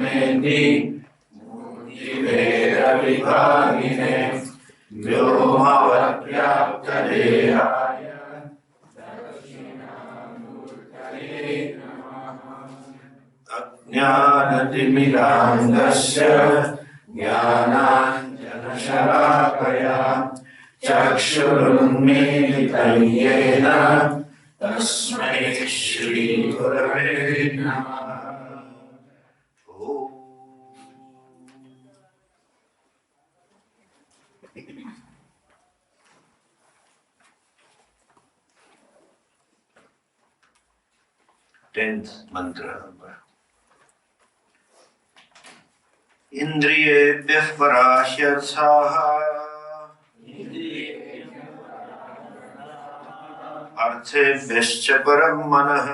मूर्तिभेदविभागिने व्योमवद्व्याप्तदेहाय दक्षिणामूर्तये नमः। अज्ञानतिमिरान्धस्य ज्ञानाञ्जनशलाकया चक्षुरुन्मीलितं येन तस्मै श्रीगुरवे नमः। 10th mantra. Indriyebhyah parashyarthaah arthebhyascha param manah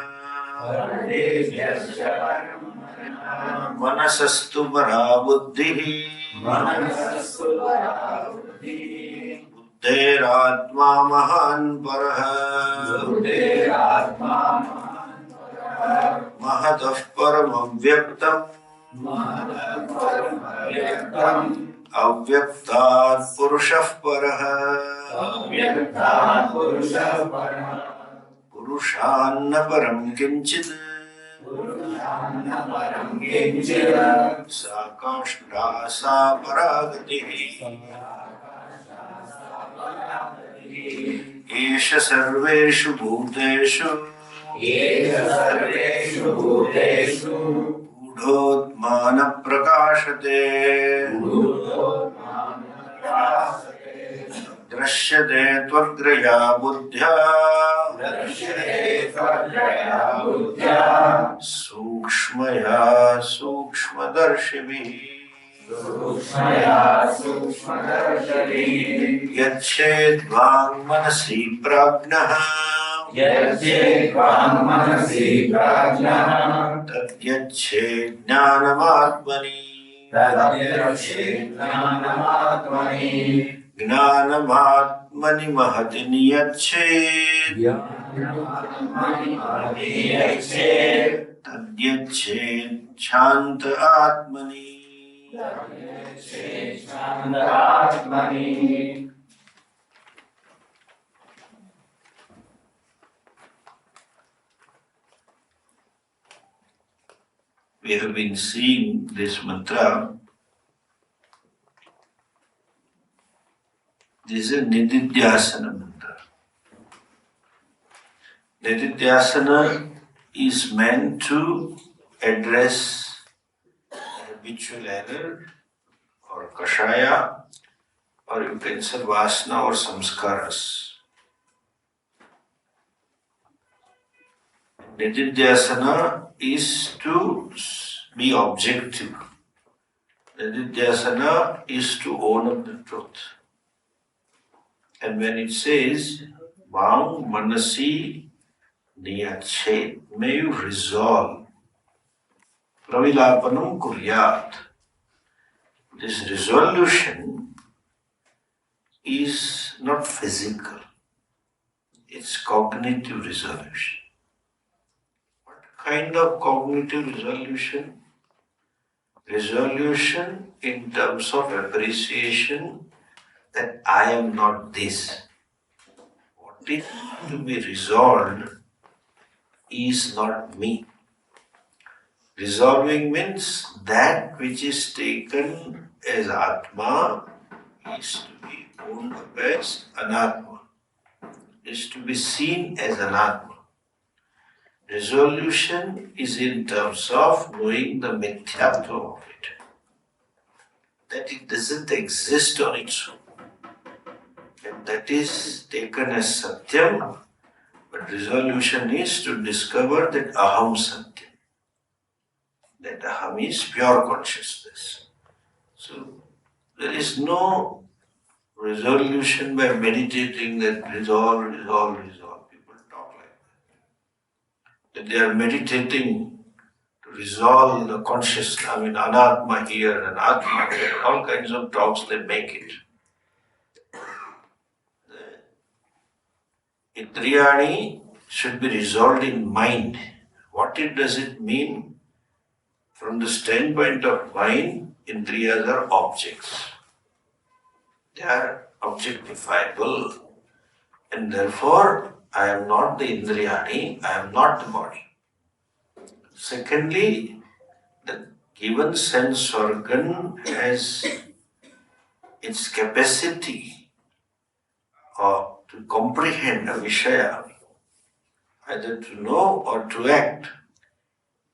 manasastu para buddhihi buddhiratma mahan parah महतः परमव्यक्तम् अव्यक्तात् पुरुषः परः पुरुषान्न परं किञ्चित् सा काष्ठा सा परागतिः एष सर्वेषु भूतेषु गूढोत्मान प्रकाशते दृश्यते त्वग्रया बुद्ध्या सूक्ष्मया सूक्ष्मदर्शिभिः यच्छेद्वाङ् मनसि प्राज्ञः तद्यच्छेत् ज्ञानमात्मनि ज्ञानमात्मनि महति नियच्छेत् तद्यच्छेत् शान्त आत्मनि We have been seeing this mantra. This is a Nididhyasana mantra. Nididhyasana is meant to address habitual error or kashaya, or you can say vasana or samskaras. Nididhyasana is to be objective. Nididhyasana is to own up the truth. And when it says, Vaung Manasi Niyache, may you resolve, Pravilapanam Kuryat. This resolution is not physical, it's cognitive resolution. Kind of cognitive resolution? Resolution in terms of appreciation that I am not this. What is to be resolved is not me. Resolving means that which is taken as Atma is to be owned up as Anatma, is to be seen as Anatma. Resolution is in terms of knowing the mithyatva of it, that it doesn't exist on its own, and that is taken as Satyam, but resolution is to discover that Aham Satyam, that Aham is pure consciousness. So there is no resolution by meditating that resolve. People talk like that they are meditating to resolve the consciousness, Anatma here and Atma there, all kinds of talks they make it. The Indriyani should be resolved in mind. What does it mean? From the standpoint of mind, indriyas are objects. They are objectifiable. And therefore, I am not the indriyani, I am not the body. Secondly, the given sense organ has its capacity to comprehend a vishaya, either to know or to act,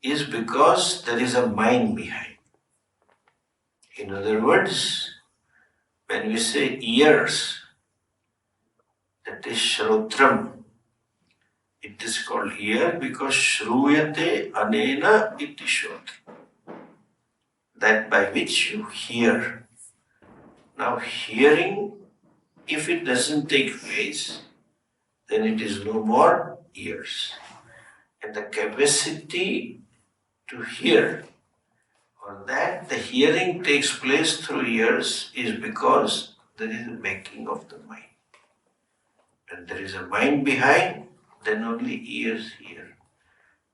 is because there is a mind behind. In other words, when we say ears, that is shrotram. It is called ear because shruyate anena iti shrotra. That by which you hear. Now hearing, if it doesn't take place, then it is no more ears. And the capacity to hear, or that the hearing takes place through ears, is because there is a making of the mind. When there is a mind behind, then only ears hear.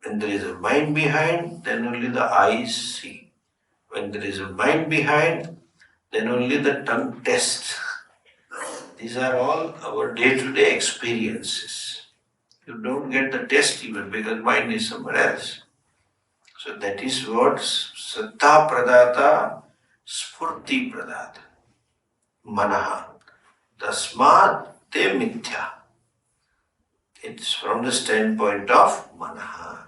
When there is a mind behind, then only the eyes see. When there is a mind behind, then only the tongue tastes. These are all our day-to-day experiences. You don't get the taste even because mind is somewhere else. So that is what Sattha Pradata, Spurti Pradata, Manaha. Tasmat te mithya. It's from the standpoint of Manaha.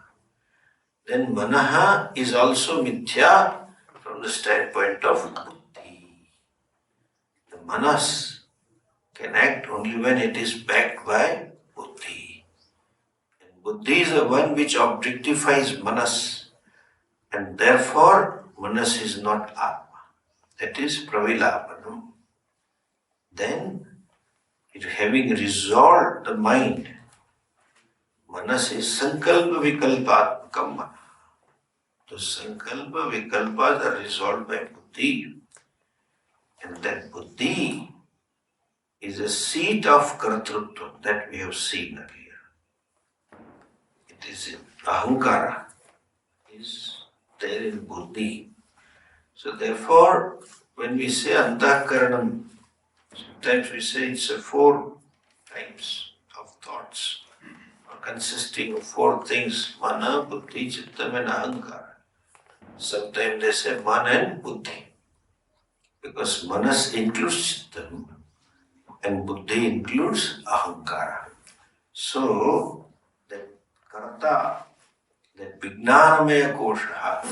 Then Manaha is also mithya from the standpoint of Buddhi. The Manas can act only when it is backed by Buddhi. And Buddhi is the one which objectifies Manas. And therefore, Manas is not Atma. That is Pravilapanam. Then, it having resolved the mind, Manas is Sankalpa Vikalpatmakam Mana. So Sankalpa Vikalpas are resolved by Buddhi. And that Buddhi is a seat of Kartrutva that we have seen earlier. It is in Ahankara, is there in Buddhi. So therefore, when we say Antahkaranam, sometimes we say it's a 4 types of thoughts, consisting of 4 things: Mana, Buddhi, Chittam and Ahankara. Sometimes they say Mana and Buddhi, because Manas includes Chittam and Buddhi includes Ahankara. So, that Karta, that Vijnanamaya Kosha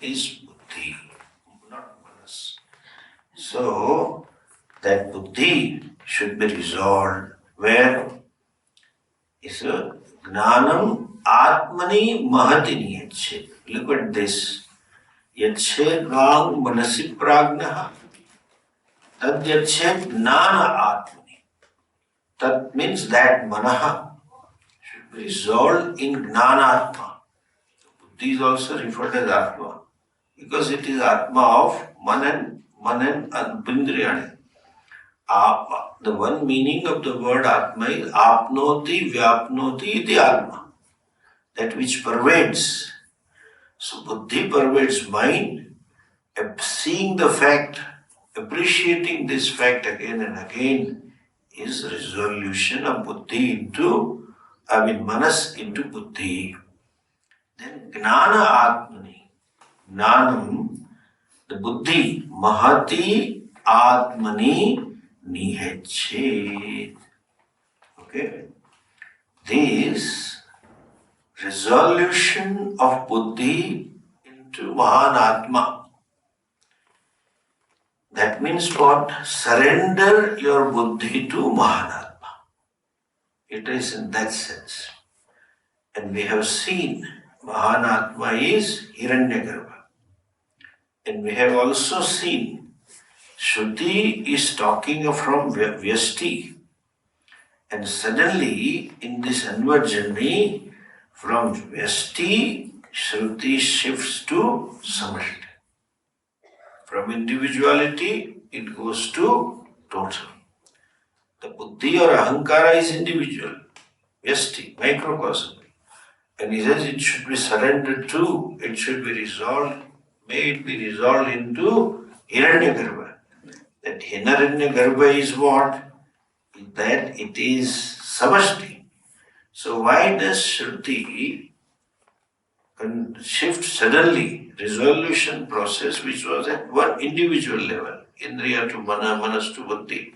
is Buddhi, not Manas. So, that Buddhi should be resolved where is a Gnanam Atmani Mahatini Yache. Look at this. Yache Rang Manasi Pragnaha. Tad Yache Gnana Atmani. That means that Manaha should be resolved in Gnana Atma. Buddhi is also referred as Atma because it is Atma of Manan and Bindriyani. The one meaning of the word Atma is Apnoti Vyapnoti iti Atma, that which pervades. So Buddhi pervades mind, seeing the fact, appreciating this fact again and again is resolution of Buddhi into, Manas into Buddhi. Then Gnana Atmani, Gnanam, the Buddhi, Mahati Atmani Nihechet. Okay. This resolution of Buddhi into Mahanatma. That means what? Surrender your Buddhi to Mahanatma. It is in that sense. And we have seen Mahanatma is Hiranyagarbha. And we have also seen Shruti is talking from Vyasti. And suddenly, in this onward journey, from Vyasti, Shruti shifts to Samashti. From individuality, it goes to total. The Buddhi or Ahankara is individual, Vyasti, microcosm. And he says it should be surrendered to, it should be resolved may it be resolved into Hiranyagarbha. That Hiranyagarbha is what? That it is Samashti. So why does Shruti shift suddenly resolution process which was at one individual level, Indriya to Mana, Manas to Buddhi,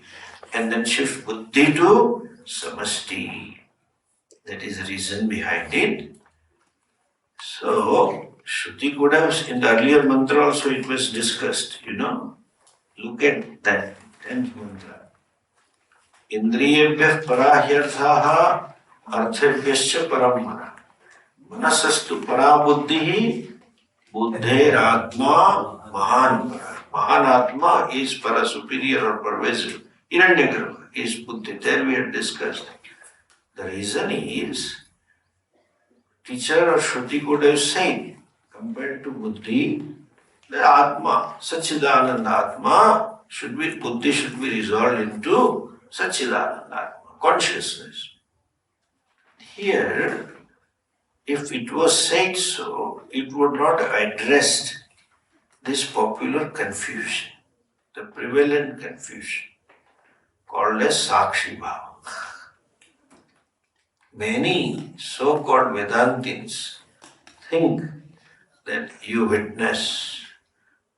and then shift Buddhi to Samashti? That is the reason behind it. So, Shruti could have, in the earlier mantra also it was discussed, Look at that 10th mantra. Indriyebhyah parahyarthaha arthebhyascha paramana. Manasastu parabuddhihi buddhairatma mahan para. Mahan atma is para, superior or pervasive. Hiranyagarbha is buddhi. There we had discussed. The reason is, teacher or Shruti could have said, compared to buddhi, the Atma, Satchidananda Atma, buddhi should be resolved into Satchidananda Atma, consciousness. Here, if it was said so, it would not have addressed this popular confusion, the prevalent confusion, called as Sakshi Bhava. Many so-called Vedantins think that you witness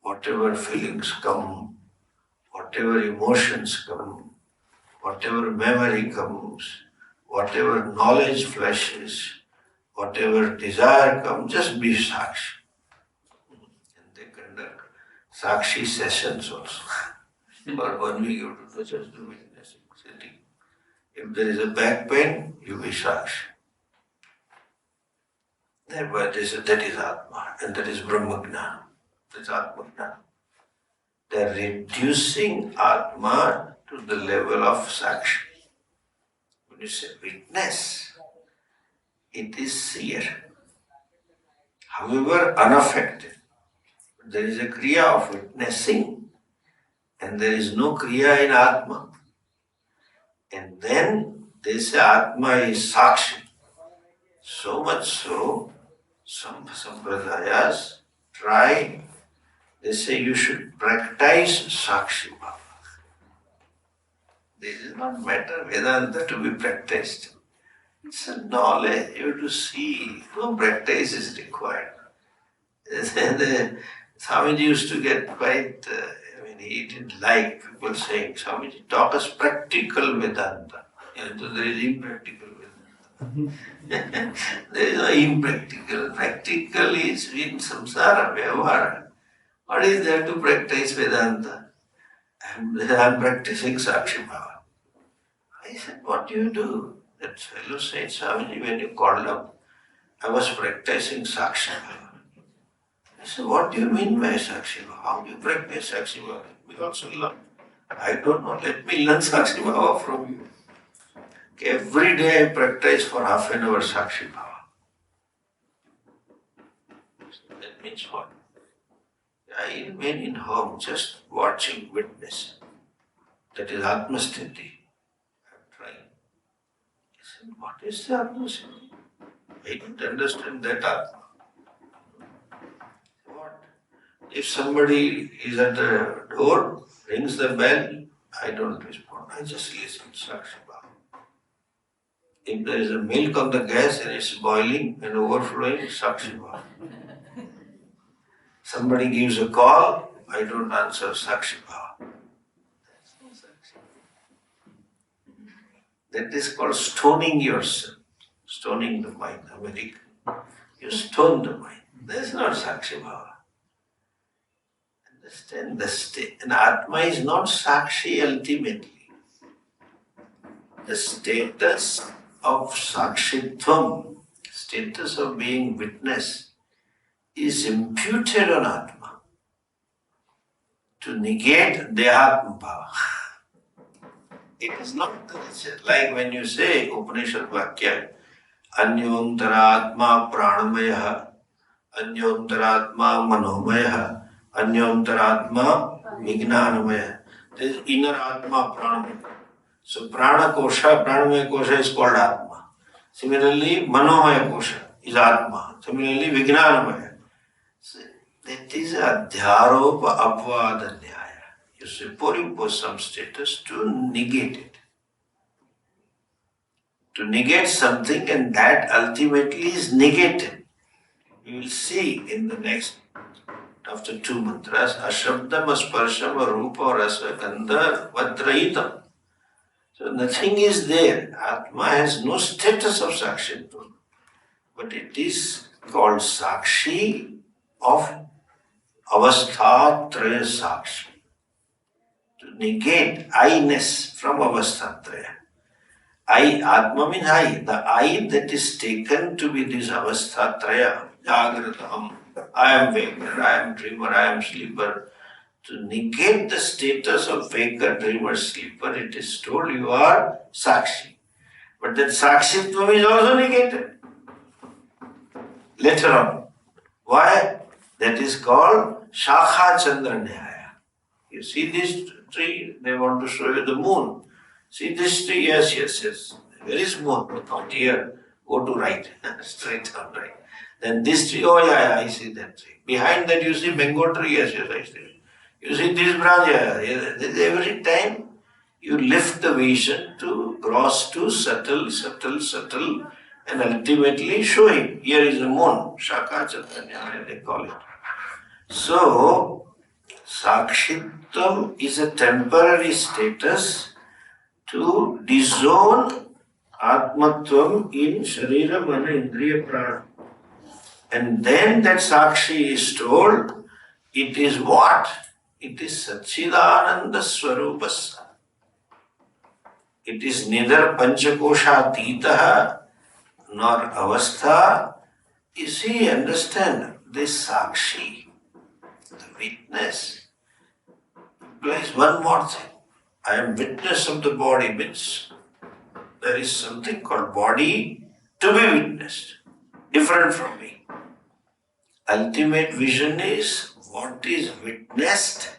whatever feelings come, whatever emotions come, whatever memory comes, whatever knowledge flashes, whatever desire comes, just be Sakshi. And they conduct Sakshi sessions also. For 1 week you have to just do witnessing, sitting. If there is a back pain, you be Sakshi. That is Atma, and that is Brahmajnana. That's Atmajnana. They are reducing Atma to the level of Sakshi. When you say witness, it is seer. However, unaffected. There is a kriya of witnessing, and there is no kriya in Atma. And then they say Atma is Sakshi. So much so, some sampradayas try, they say you should practice Sakshi Bhava. This is not matter Vedanta to be practiced. It's a knowledge, you have to see, no practice is required. Swamiji used to get quite, he didn't like people saying, Swamiji taught us practical Vedanta. So there is impractical Vedanta. There is no impractical. Practical is in samsara, vyavahara. What is there to practice Vedanta? I'm practicing Sakshi Bhava. I said, what do you do? That fellow said, Swamiji, when you called up, I was practicing Sakshi Bhava. I said, what do you mean by Sakshi Bhava? How do you practice Sakshi Bhava? We also learn. I don't know, let me learn Sakshi Bhava from you. Every day I practice for half an hour Sakshi Bhava. That means what? I remain in home just watching, witnessing. That is Atmasthiti. I'm trying. I said, what is the Atmasthiti? I don't understand that Atma. What? If somebody is at the door, rings the bell, I don't respond. I just listen, Sakshi Bhava. If there is a milk on the gas and it's boiling and overflowing, Sakshi Bhava. Somebody gives a call, I don't answer, Sakshi Bhava. That's no Sakshi. That is called stoning yourself, stoning the mind, American. You stone the mind. That's not Sakshi Bhava. Understand the state. And Atma is not Sakshi ultimately. The status of Sakshitvam, status of being witness, is imputed on Atma to negate Dehatma Bhava. It is not the nature. Like when you say Upanishad Vakya, Anyantaratma Pranamaya, Anyantaratma Manomayah, Anyantaratma Vijnanamaya. There is inner Atma Pranamaya. So Prana Kosha, Pranamaya Kosha is called Atma. Similarly, Manomaya Kosha is Atma. Similarly, Vijnanamaya. So, That is adhyaropa apvada nyaya. You superimpose some status to negate it. To negate something, and that ultimately is negated. You will see in the next, after 2 mantras, ashabdam, asparsham, arupa, rasa, gandha, vadrahitam. So nothing is there. Atma has no status of sakshitva, but it is called sakshi of avastha traya sakshi. To negate I-ness from avastha traya. I, Atma means I. The I that is taken to be this avastha traya, jagratam, I am waker, I am dreamer, I am sleeper. To negate the status of waker, dreamer, sleeper, it is told you are sakshi. But that sakshitvam is also negated later on. Why? That is called Shakha Chandra Nyaya. You see this tree, they want to show you the moon. See this tree? Yes, yes, yes. Where is moon? Not here. Go to right. Straight on right. Then this tree, oh yeah, I see that tree. Behind that you see mango tree, yes, yes, I see. You see this branch, yeah. Every time you lift the vision to gross to subtle, and ultimately showing. Here is the moon. Shaka Chaitanya, they call it. So, Sakshitvam is a temporary status to disown Atmatvam in Sharira, Mana, Indriya, Prana. And then that Sakshi is told, it is what? It is Satchidananda Swarupasa. It is neither Panchakosha Titaha nor Avastha. You see, understand, this Sakshi, the witness, implies one more thing. I am witness of the body means there is something called body to be witnessed, different from me. Ultimate vision is what is witnessed,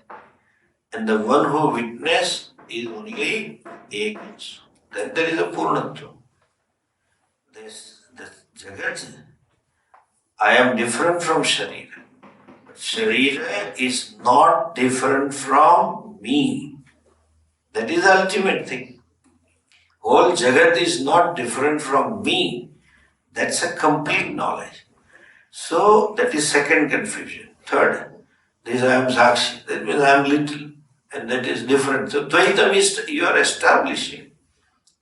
and the one who witnessed is only Ekans. Then there is a Purnatva. This Jagat, I am different from Sharira. But Sharira is not different from me. That is the ultimate thing. Whole Jagat is not different from me. That's a complete knowledge. So that is second confusion. Third, this I am Sakshi. That means I am little. And that is different. So Dvaitam is you are establishing.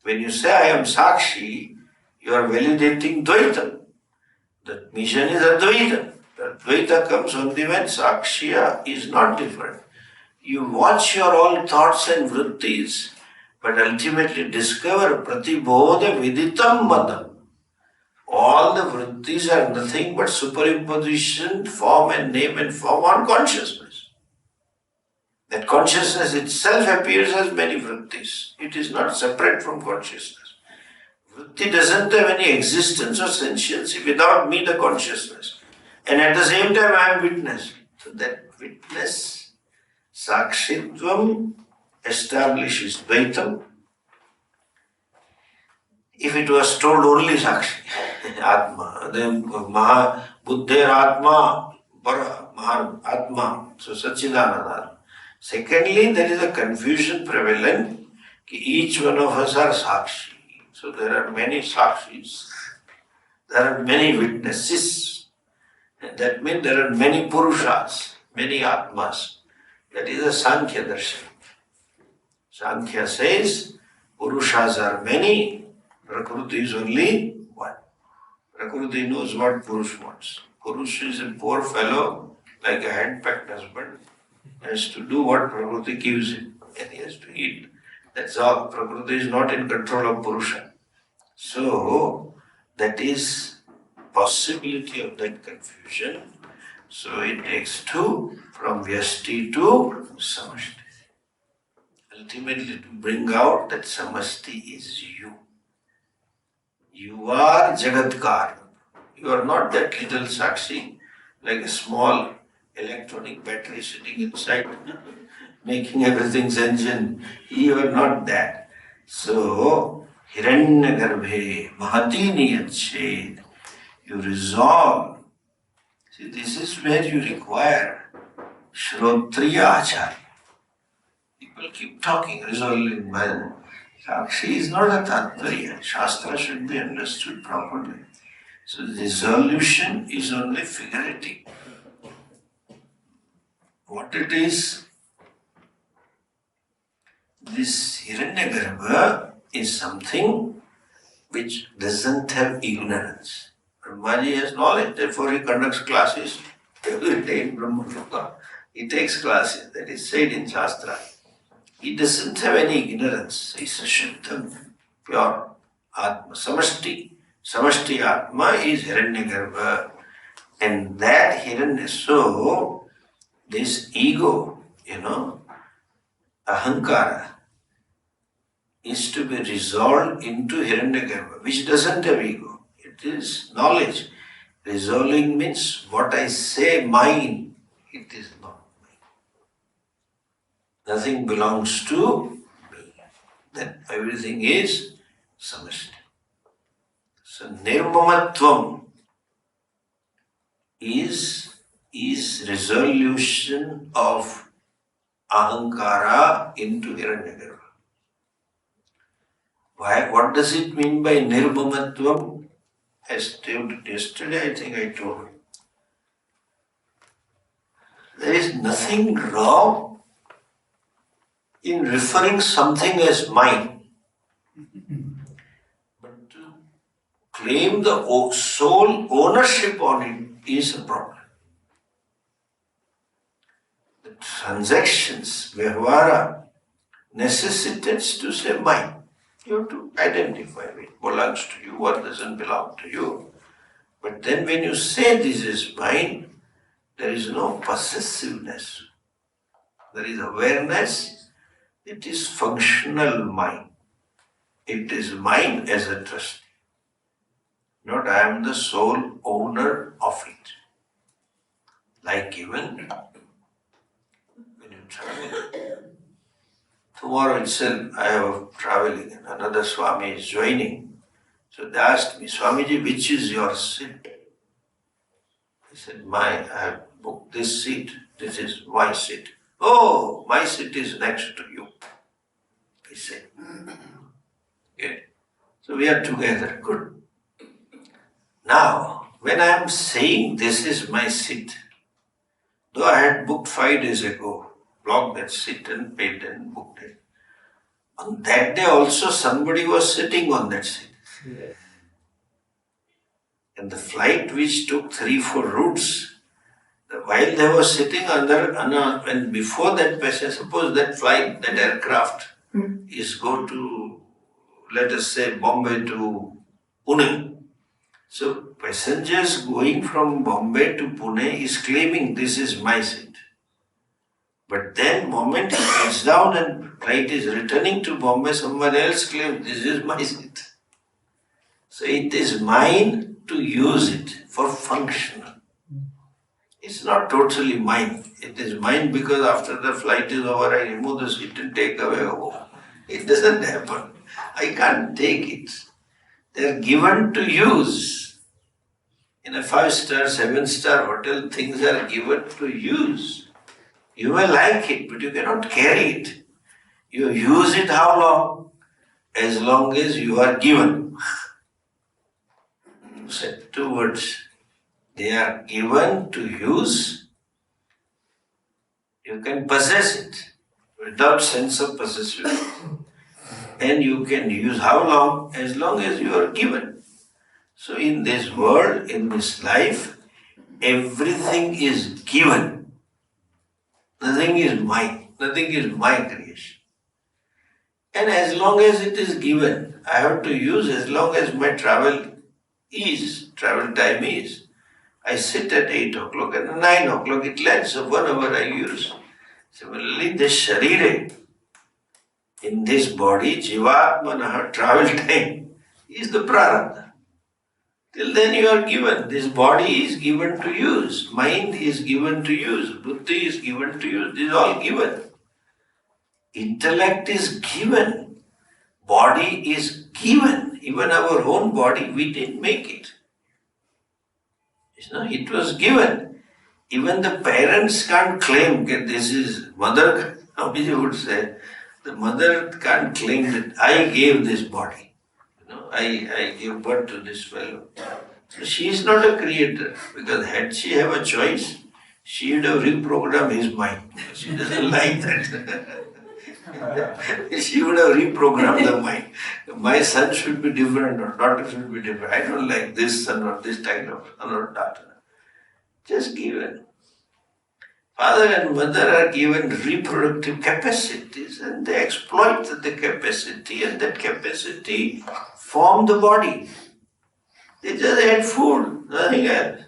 When you say I am Sakshi, you are validating Dvaitam. The mission is Advaita. Advaita comes only when Sakshya is not different. You watch your all thoughts and vrittis, but ultimately discover Pratibodha Viditam Madam. All the vrittis are nothing but superimposition, form and name and form on consciousness. That consciousness itself appears as many vrittis. It is not separate from consciousness. Vritti doesn't have any existence or sentiency without me, the consciousness. And at the same time I am witness. So that witness, Sakshitvam, establishes Dvaitam. If it was told only Sakshi, Atma, then Buddher Atma, Para, Mahan, Atma, so Satchidananda. Secondly, there is a confusion prevalent, each one of us are Sakshi. So there are many Sakshis, there are many witnesses, and that means there are many Purushas, many Atmas. That is a Sankhya Darshan. Sankhya says, Purushas are many, Prakriti is only one. Prakriti knows what Purush wants. Purush is a poor fellow, like a hand-packed husband, has to do what Prakriti gives him, and he has to eat. That's all. Prakriti is not in control of Purusha. So, that is possibility of that confusion. So, it takes two, from Vyasti to Samashti. Ultimately, to bring out that Samashti is you. You are Jagatkar. You are not that little Sakshi, like a small electronic battery sitting inside, making everything sentient. You are not that. So, Hiranyagarbhe, Mahati Niyached, you resolve. See, this is where you require Shrotriya Acharya. People keep talking, resolving man. Sakshi is not a Tattvarya. Shastra should be understood properly. So resolution is only figurative. What it is, this Hiranyagarbha is something which doesn't have ignorance. Brahmaji has knowledge, therefore he conducts classes every day in Brahmaloka. He takes classes, that is said in Shastra. He doesn't have any ignorance. He's a Shuddha, pure Atma, Samashti. Samashti Atma is Hiranyagarbha. And that Hiranya, so this ego, ahankara, is to be resolved into Hiranyagarbha, which doesn't have ego. It is knowledge. Resolving means what I say mine, it is not mine. Nothing belongs to me. Then everything is samashti. So nirmamatvam is resolution of ahankara into Hiranyagarbha. Why? What does it mean by nirmamatvam? As yesterday, I think I told. There is nothing wrong in referring something as mine. But to claim the sole ownership on it is a problem. The transactions, vyavhara, necessitates to say mine. You have to identify what belongs to you, what doesn't belong to you. But then when you say this is mine, there is no possessiveness. There is awareness. It is functional mind. It is mine as a trustee. Not I am the sole owner of it. Like even when you travel. Tomorrow itself I have traveling and another Swami is joining. So they asked me, Swamiji, which is your seat? I said, I have booked this seat. This is my seat. Oh, my seat is next to you. He said. Good. So we are together. Good. Now, when I am saying this is my seat, though I had booked 5 days ago, blocked that seat and paid and booked it. On that day also somebody was sitting on that seat. Yeah. And the flight which took 3-4 routes, while they were sitting and before that passenger, suppose that flight, that aircraft is go to, let us say, Bombay to Pune. So passengers going from Bombay to Pune is claiming this is my seat. But then moment he gets down and flight is returning to Bombay, someone else claims this is my seat. So it is mine to use it for functional. It's not totally mine. It is mine because after the flight is over, I remove the seat and take away home. It doesn't happen. I can't take it. They are given to use. In a 5-star, 7-star hotel, things are given to use. You may like it, but you cannot carry it. You use it how long? As long as you are given. Said 2 words. They are given to use. You can possess it without sense of possessiveness. And you can use how long? As long as you are given. So in this world, in this life, everything is given. Nothing is mine. Nothing is my creation. And as long as it is given, I have to use as long as my travel time is. I sit at 8 o'clock and at 9 o'clock it lands, so 1 hour I use. Similarly, this sharire, in this body, jivatmanaha, travel time, is the prarabdha. Till then you are given. This body is given to use. Mind is given to use. Buddhi is given to use. This is all given. Intellect is given. Body is given. Even our own body, we didn't make it. It was given. Even the parents can't claim that this is mother, Swamiji would say, the mother can't claim that I gave this body. I gave birth to this fellow. So she is not a creator, because had she have a choice, she would have reprogrammed his mind. She doesn't like that. She would have reprogrammed the mind. My son should be different or daughter should be different. I don't like this son or this kind of son or daughter. Just given. Father and mother are given reproductive capacities and they exploit the capacity, and that capacity form the body. They just had food, nothing else.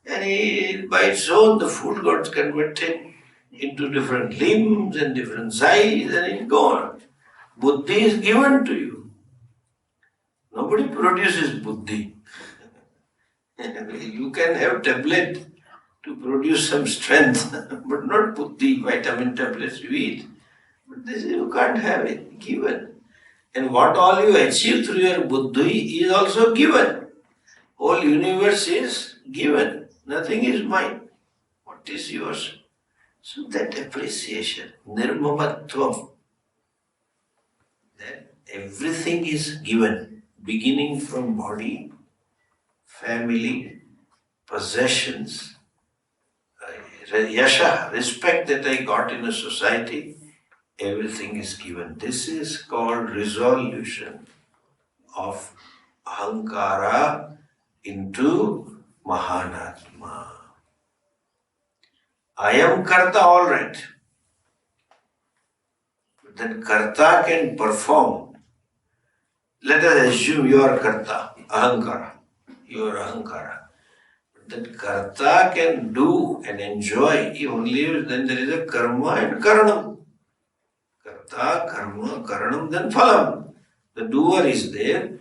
And by its own the food got converted into different limbs and different size and it gone. Buddhi is given to you. Nobody produces buddhi. You can have tablet to produce some strength, but not buddhi, vitamin tablets you eat. But this you can't have it, given. And what all you achieve through your buddhi is also given. Whole universe is given. Nothing is mine. What is yours? So that appreciation, nirmamatvam, that everything is given, beginning from body, family, possessions, yasha, respect that I got in a society, everything is given. This is called resolution of ahankara into Mahanatma. I am karta, all right. But then karta can perform. Let us assume you are karta, ahankara. You are ahankara. But then karta can do and enjoy only then there is a karma and karanam. Karta, karma, karanam, then phalam. The doer is there.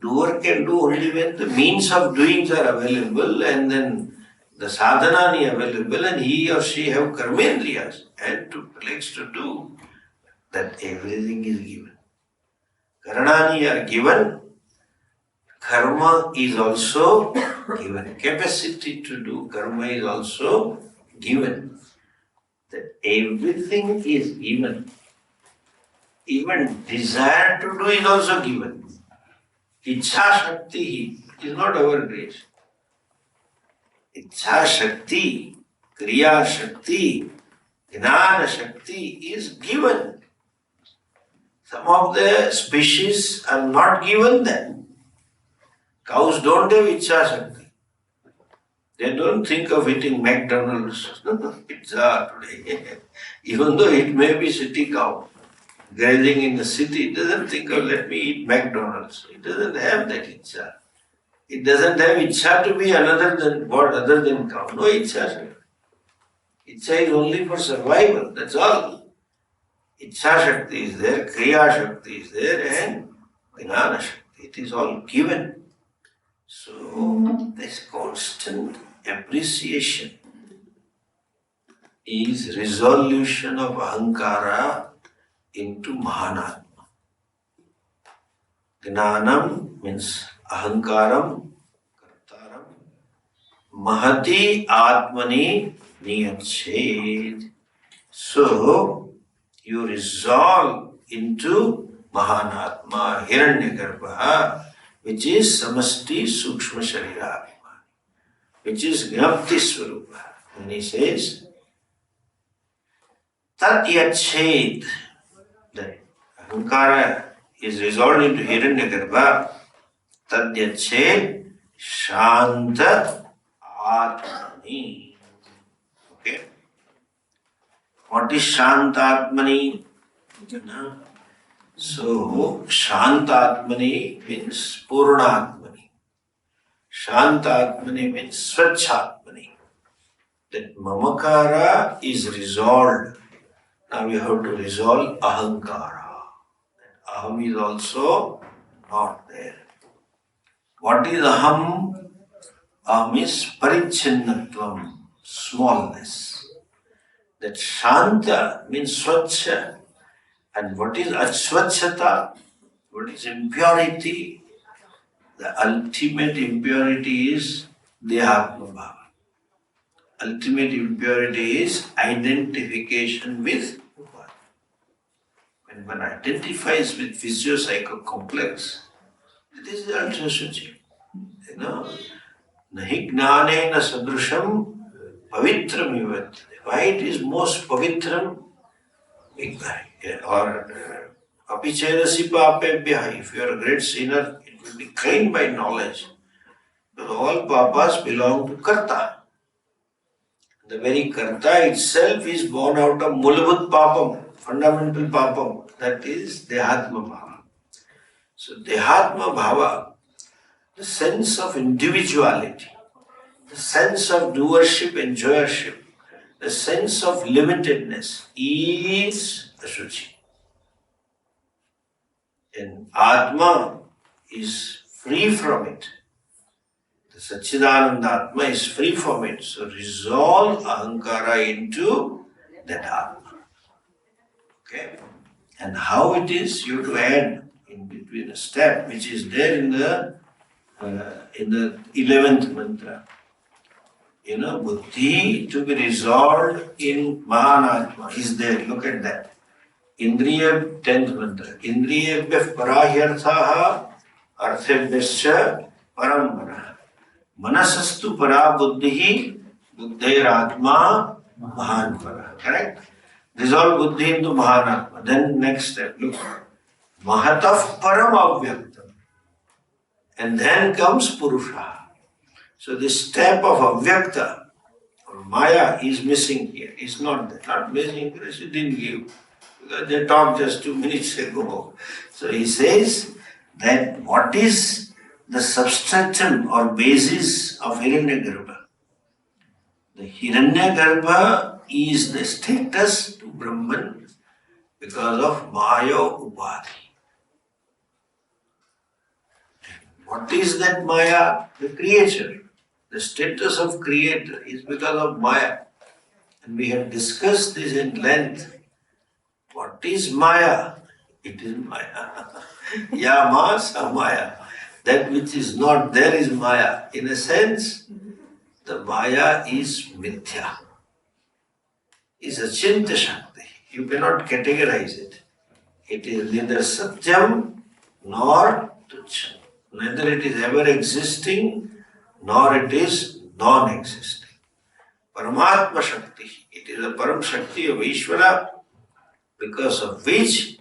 Doer can do only when the means of doings are available and then the sadhanani available and he or she have karmendriyas and to legs to do, that everything is given. Karanani are given, karma is also given. Capacity to do karma is also given. That everything is given. Even desire to do is also given. Ichha Shakti is not our grace. Ichha Shakti, Kriya Shakti, Jnana Shakti is given. Some of the species are not given that. Cows don't have Ichha Shakti. They don't think of eating McDonald's pizza today. Even though it may be city cow, grazing in the city, it doesn't think of let me eat McDonald's. It doesn't have that Ichha. It doesn't have Ichha to be another than what other than cow. No Ichha. Ichha is only for survival, that's all. Ichha Shakti is there, Kriya Shakti is there, and Jnana Shakti. It is all given. So, this constant appreciation is resolution of ahankara into Mahanatma. Gnanam means ahankaram, kartaram, mahati atmani niyached. So, you resolve into Mahanatma, Hiranyagarbha, which is Samasti Sukshma Sharira, which is Gnapti Swarupa. And he says, Tat Yached, that Ahankara is resolved into Hiranyagarbha, Tat Yached Shanta Atmani. Okay? What is Shantatmani? So, Shantatmani means Purnatmani. Shantatmani means Swachhatmani. That Mamakara is resolved. Now we have to resolve Ahankara. That Aham is also not there. What is Aham? Aham is Parichinnatvam, smallness. That Shanta means Swachha. And what is Aswachhata? What is impurity? The ultimate impurity is Dehatma Bhava. ultimate impurity is identification with Upadhi. When one identifies with physio-psycho complex, it is the ultra-suci. You know, nahi gnanena sadrusham pavitram yuvat. Why it is most pavitram? Or apichedasi papebhya. If you are a great sinner, it will be cleaned by knowledge. But all papas belong to Karta. The very Karta itself is born out of Mulabhut Papam, fundamental Papam, that is Dehatma Bhava. So Dehatma Bhava, the sense of individuality, the sense of doership, enjoyership, the sense of limitedness is Ashuchi. And Atma is free from it. The Satchidananda Atma is free from it. So resolve Ahankara into that Atma. Okay? And how it is, you have to add in between a step which is there in the 11th mantra. You know, buddhi to be resolved in Mahanatma is there. Look at that. Indriya 10th mantra. Indriyebhyah parahyarthaha arthebhyascha paramvara. Manasastu para buddhihi buddhairatma mahanvara. Correct? Resolve buddhi into Mahanatma. Then next step, look. Mahataf param avyaktam. And then comes Purusha. So this step of avyakta or Maya is missing here. It's not there. Not missing because it didn't give. Because they talked just 2 minutes ago. So he says that what is the substratum or basis of Hiranyagarbha? The Hiranyagarbha is the status to Brahman because of Maya Upadhi. What is that Maya? The creature. The status of creator is because of Maya. And we have discussed this in length. What is Maya? It is Maya. Yama sa Maya. That which is not there is Maya. In a sense, the Maya is Mithya. Is Achinta Shakti. You cannot categorize it. It is neither Satyam nor Tucham. Neither it is ever existing nor it is non-existing. Paramatma Shakti. It is a Param Shakti of Ishvara because of which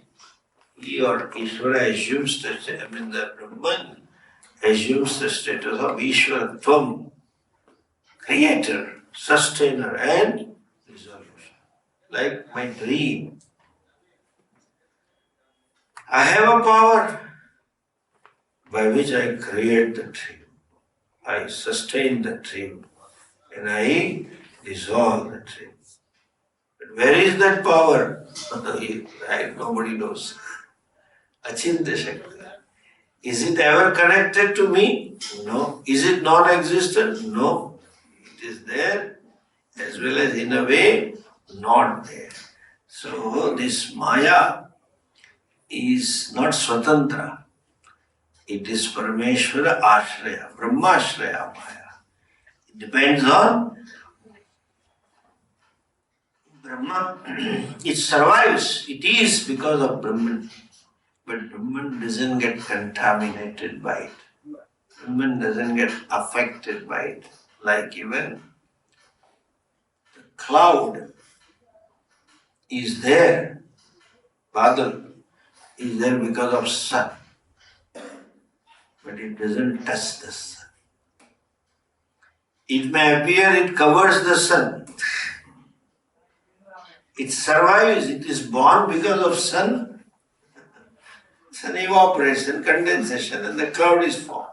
he or Ishvara assumes the Brahman assumes the status of Ishvara Tvam, creator, sustainer and resolution. Like my dream. I have a power by which I create the dream. I sustain the dream and I dissolve the dream. But where is that power? Nobody knows. Achinta Shakti. Is it ever connected to me? No. Is it non-existent? No. It is there as well as in a way not there. So this Maya is not Swatantra. It is Parameshwara Ashraya, Brahma Ashraya Maya. It depends on Brahma. It survives. It is because of Brahman. But Brahman doesn't get contaminated by it. Brahman doesn't get affected by it. Like even the cloud is there. Badal is there because of sun. But it doesn't touch the sun. It may appear it covers the sun. It survives, it is born because of sun. Sun evaporates and condensation and the cloud is formed.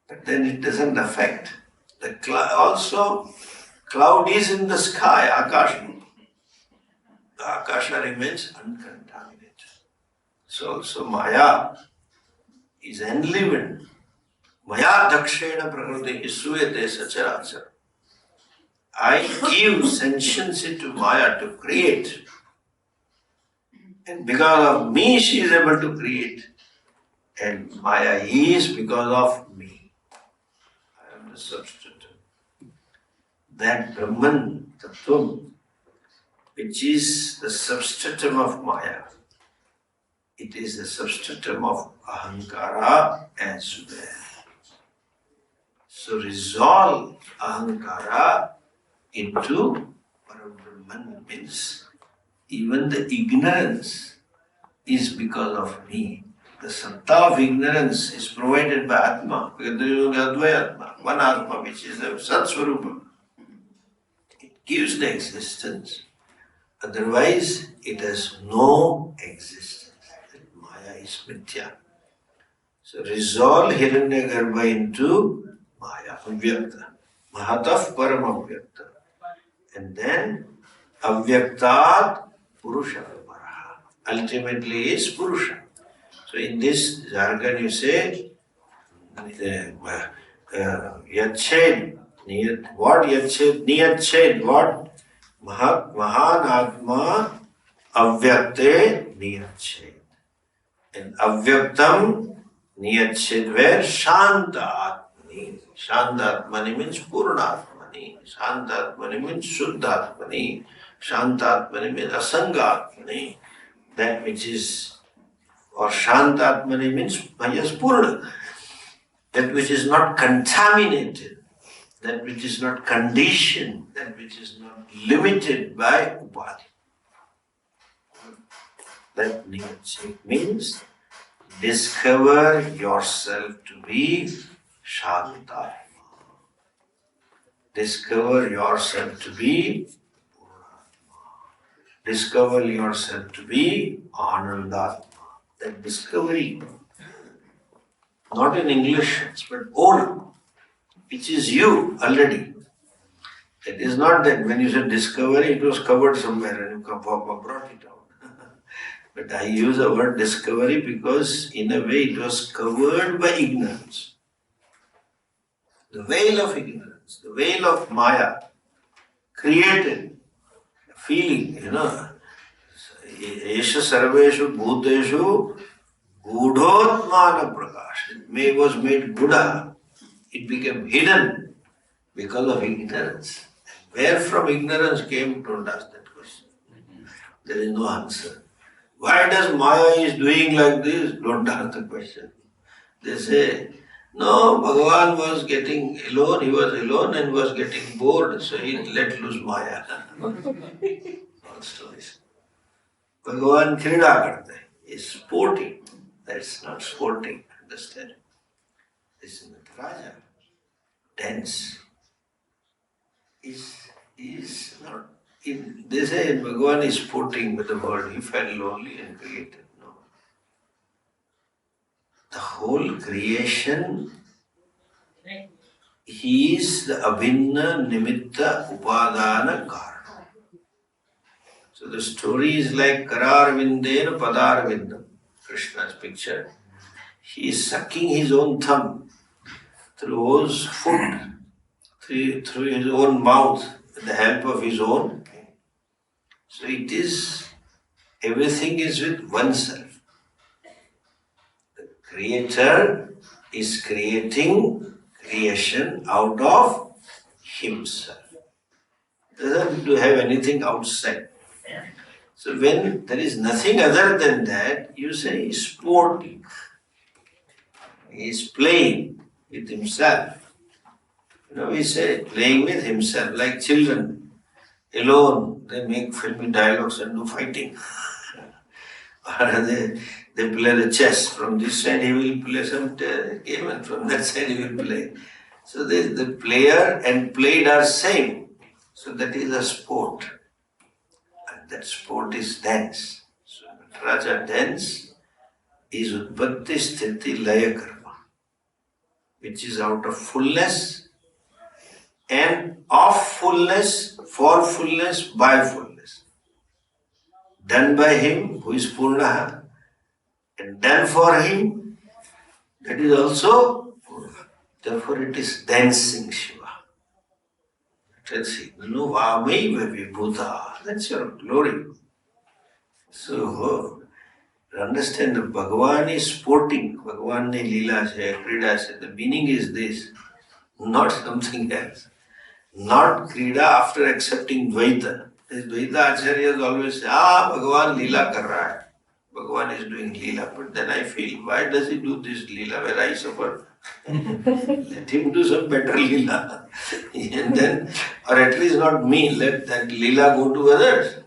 But then it doesn't affect. The cloud is in the sky, Akasha. The Akasha remains uncontaminated. So also Maya is enlivened. Maya dakshena prakriti suyate sacharacha. I give sentiency to Maya to create. And because of me she is able to create. And Maya is because of me. I am the substitute. that Brahman Tattvam, which is the substratum of Maya. It is the substratum of Ahankara as well. So resolve Ahankara into Parabrahman means even the ignorance is because of me. The satta of ignorance is provided by Atma, because there is only Advaya Atma, one Atma which is the Sat-Swarupa. It gives the existence. Otherwise, it has no existence. That Maya is Mithya. So resolve Hiranyagarbha into Maya, Avyakta. Mahataf Param Avyakta. And then Avyaktat Purusha Paraha. Ultimately is Purusha. So in this jargon you say, Yached, what Yached, Niyached, what? Mahan Atma Avyakte Niyached. And Avyaktam Niyached where Shanta Atmani. Shanta Atmani means Purna Atmani. Shanta Atmani means Shuddha Atmani. Shanta Atmani means Asanga Atmani. That which is, or Shanta Atmani means Maya's Purna. That which is not contaminated. That which is not conditioned, that which is not limited by upadhi. That means discover yourself to be Shanta. Discover yourself to be Purnatma. Discover yourself to be Anandatma. That discovery, not in English, but own, which is you already. It is not that when you said discovery, it was covered somewhere and you brought it out. But I use the word discovery because in a way it was covered by ignorance. The veil of ignorance, the veil of Maya created a feeling, Esha Sarveshu Bhuteshu Gudhotmana Prakash. It was made Buddha. It became hidden because of ignorance. Where from ignorance came, don't ask that question. There is no answer. Why does Maya is doing like this? Don't ask the question. They say, no, Bhagavan was getting alone, he was alone and was getting bored, so he let loose Maya. All stories. Bhagavan krida karte, is sporting. That's not sporting, understand? This is Nataraja. Dense. Is not in, they say Bhagavan is sporting with the world. He felt lonely and created. No. The whole creation, he is the Abhinna Nimitta Upadana Karana. So the story is like Karar Vindena Padar Vindam, Krishna's picture. He is sucking his own thumb through his foot, through his own mouth, with the help of his own. So it is, everything is with oneself. The Creator is creating creation out of himself. Doesn't have anything outside. So when there is nothing other than that, you say he's sporting. He is playing with himself. We say playing with himself, like children. Alone, they make filmy dialogues and do fighting. Or they play the chess. From this side he will play some game and from that side he will play. So the player and played are same. So that is a sport. And that sport is dance. So Nataraja dance is Utpatti Sthiti Laya Karma, which is out of fullness and of fullness, for fullness, by fullness. Done by him who is Purna, and done for him, that is also Purna. Therefore it is dancing Shiva. Let's see. No Vamaiva Vibhuta. That's your glory. So understand that Bhagavan is sporting. Bhagavan ne Leela se, Krida se. The meaning is this, not something else. not Krida after accepting Dvaita. The Dvaita Acharyas always say, Bhagavan Leela kar raha hai. Bhagavan is doing Leela. But then I feel, why does he do this Leela where I suffer? Let him do some better Leela. And then, or at least not me, let that Leela go to others.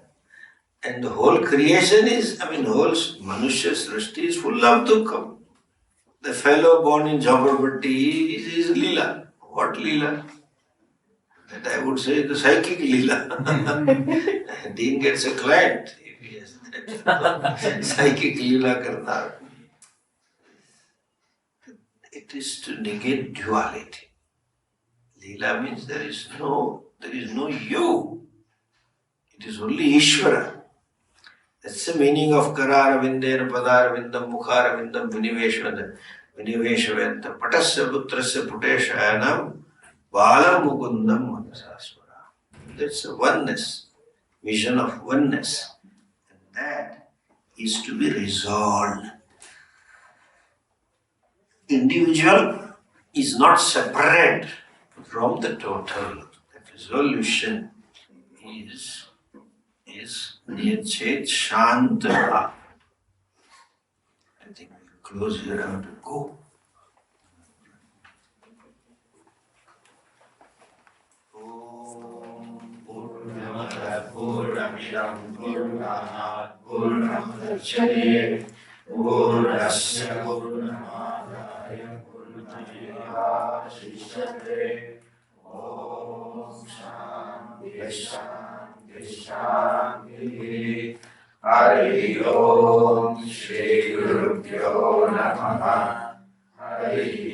And the whole creation is, whole Manushya Srishti is full of dukkha. The fellow born in Jhabarbatti is Leela. What Leela? That I would say the psychic Leela. Dean gets a client if he has that psychic Leela karna. It is to negate duality. Leela means there is no you. It is only Ishvara. That's the meaning of Kararavindena Padaravindam Mukharavindam Viniveshaventa Patasya Putrasya Puteshayanam Bala Mukundam Manasasvara. That's a oneness, vision of oneness. And that is to be resolved. Individual is not separate from the total. That resolution is Niyachet Shanta. I think we'll close here. I have to go. Purnamada Purnamidam Purnat Purnamudachyate Purnasya Purnamadaya Purnameva Shishyate Om Shanti Shanti Shanti Hari Om Shri Gurubhyo Namaha Hari